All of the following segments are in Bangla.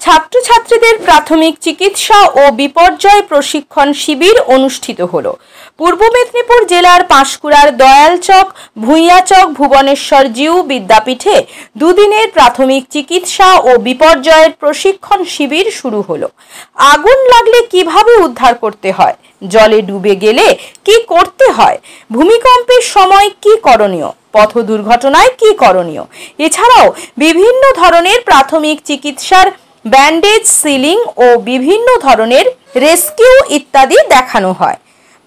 ছাত্রছাত্রীদের প্রাথমিক চিকিৎসা ও বিপর্যয় প্রশিক্ষণ শিবির অনুষ্ঠিত হলো। পূর্ব মেদিনীপুর জেলার পাঁশকুড়ার দয়ালচক ভূঁইয়াচক ভুবনেশ্বর জিউ বিদ্যাপীঠে দুদিনের প্রাথমিক চিকিৎসা ও বিপর্যয়ের প্রশিক্ষণ শিবির শুরু হলো। আগুন লাগলে কিভাবে উদ্ধার করতে হয়, জলে ডুবে গেলে কি করতে হয়, ভূমিকম্পের সময় কি করণীয়, পথ দুর্ঘটনায় কি করণীয়, এছাড়াও বিভিন্ন ধরনের প্রাথমিক চিকিৎসার ব্যান্ডেজ, সিলিং ও বিভিন্ন ধরনের রেস্কিউ ইত্যাদি দেখানো হয়।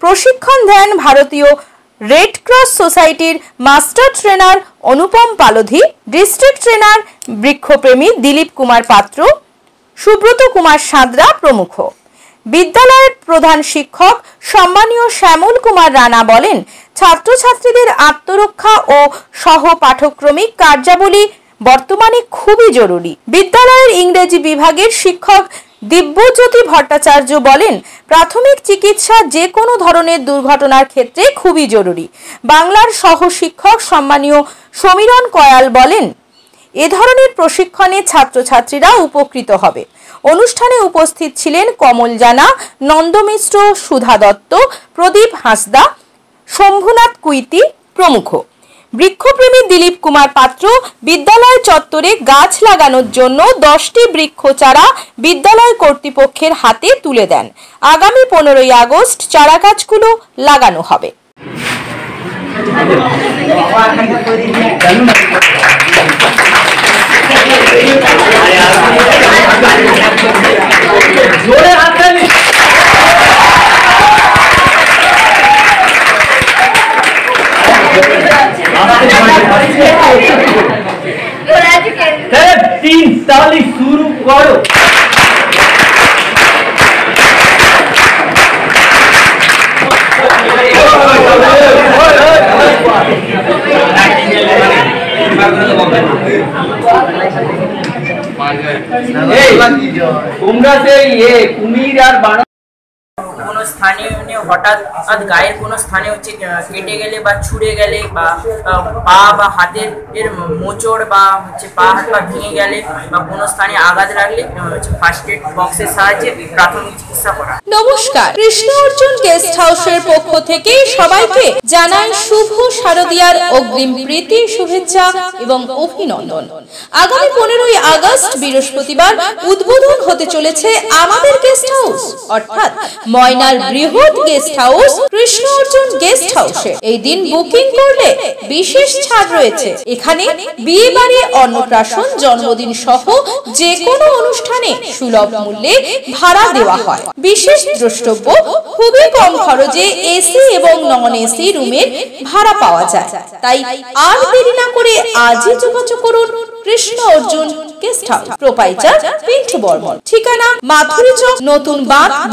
প্রশিক্ষণ দেন ভারতীয় রেড ক্রস সোসাইটির মাস্টার ট্রেনার অনুপম পালোধি, ডিস্ট্রিক্ট ট্রেনার বৃক্ষপ্রেমী দিলীপ কুমার পাত্র, সুব্রত কুমার সাঁতরা প্রমুখ। বিদ্যালয়ের প্রধান শিক্ষক সম্মানীয় শ্যামল কুমার রানা বলেন, ছাত্রছাত্রীদের আত্মরক্ষা ও সহ পাঠ্যক্রমিক কার্যাবলী বর্তমানে খুবই জরুরি। বিদ্যালয়ের ইংরেজি বিভাগের শিক্ষক দিব্যজ্যোতি ভট্টাচার্য বলেন, প্রাথমিক চিকিৎসা যে কোনো ধরনের দুর্ঘটনার ক্ষেত্রে খুবই জরুরি। বাংলার সহ শিক্ষক সম্মানীয় সমীরণ কয়াল বলেন, এ ধরনের প্রশিক্ষণে ছাত্রছাত্রীরা উপকৃত হবে। অনুষ্ঠানে উপস্থিত ছিলেন কমল জানা, নন্দ মিশ্র, সুধা দত্ত, প্রদীপ হাঁসদা, শম্ভুনাথ কুইতি প্রমুখ। বৃক্ষপ্রেমী দিলীপ কুমার পাত্র বিদ্যালয় চত্বরে গাছ লাগানোর জন্য 10টি বৃক্ষ চারা বিদ্যালয় কর্তৃপক্ষের হাতে তুলে দেন। আগামী 15ই আগস্ট চারা গাছগুলো লাগানো হবে। শুরু করো। তোমরা সেই কুমির আর বানর কোনো স্থানীয় হঠাৎ গায়ের কোনো স্থানে হচ্ছে কেটে গেলে বা ছুঁড়ে গেলে বা পা বা হাতের মোচড় বা হচ্ছে পা হাত পা ভেঙে গেলে বা কোনো স্থানে আঘাত লাগলে ফার্স্ট এড বক্সের সাহায্যে প্রাথমিক চিকিৎসা করা। নমস্কার, কৃষ্ণ অর্জুন গেস্ট হাউসের পক্ষ থেকে সবাইকে জানাই শুভ শারদীয়ার অগ্রিম প্রীতি, শুভেচ্ছা এবং অভিনন্দন। আগামী 15ই আগস্ট বৃহস্পতিবার উদ্বোধন হতে চলেছে আমাদের গেস্ট হাউস, অর্থাৎ ময়নার বৃহৎ guest house Krishna Arjun guest হাউসে। এই দিন বুকিং করলে বিশেষ ছাড় রয়েছে। এখানে বিয়ে বাড়ি, অন্নপ্রাশন, জন্মদিন সহ যে কোনো অনুষ্ঠানে সুলভ মূল্যে ভাড়া দেওয়া হয়। বিশেষ দ্রষ্টব্য, খুবই কম খরচে এসি এবং নন এসি রুমের ভাড়া পাওয়া যায়। তাই আর দেরি না করে আজই যোগাযোগ করুন Krishna Arjun guest house, proprietor Pintu Barman, ঠিকানা মাথুরি চক, নতুন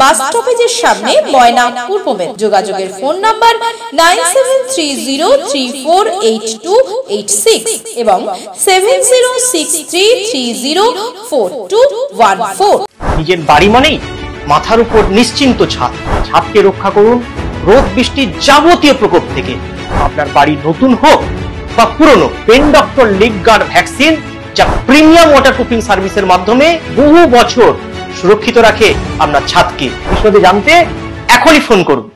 বাস স্টপেজের সামনে, ময়না, পূর্ব মেদিনীপুর। যোগাযোগের ফোন নাম্বার 9730348286 এবং 7063304214। নিজের বাড়ি মানেই মাথার উপর নিশ্চিন্ত ছাদ। ছাদকে রক্ষা করুন রোদ বৃষ্টির যাবতীয় প্রকোপ থেকে। আপনার বাড়ি নতুন হোক বা পুরনো, pen doctor leak guard vaccine, যা প্রিমিয়াম ওয়াটারপ্রুফিং সার্ভিসের মাধ্যমে বহু বছর সুরক্ষিত রাখে আপনার ছাদকে। বিশদে জানতে এখনই ফোন করুন।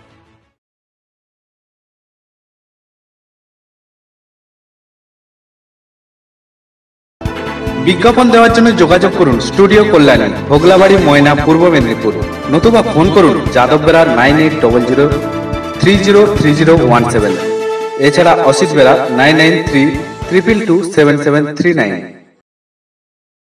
বিজ্ঞাপন দেওয়ার জন্য যোগাযোগ করুন স্টুডিও কল্যাণী, ভোগলাবাড়ি, ময়না, পূর্ব মেদিনীপুর। নতুবা ফোন করুন যাদব বেড়া 9800303017। এছাড়া অসিত বেড়া 9932227739।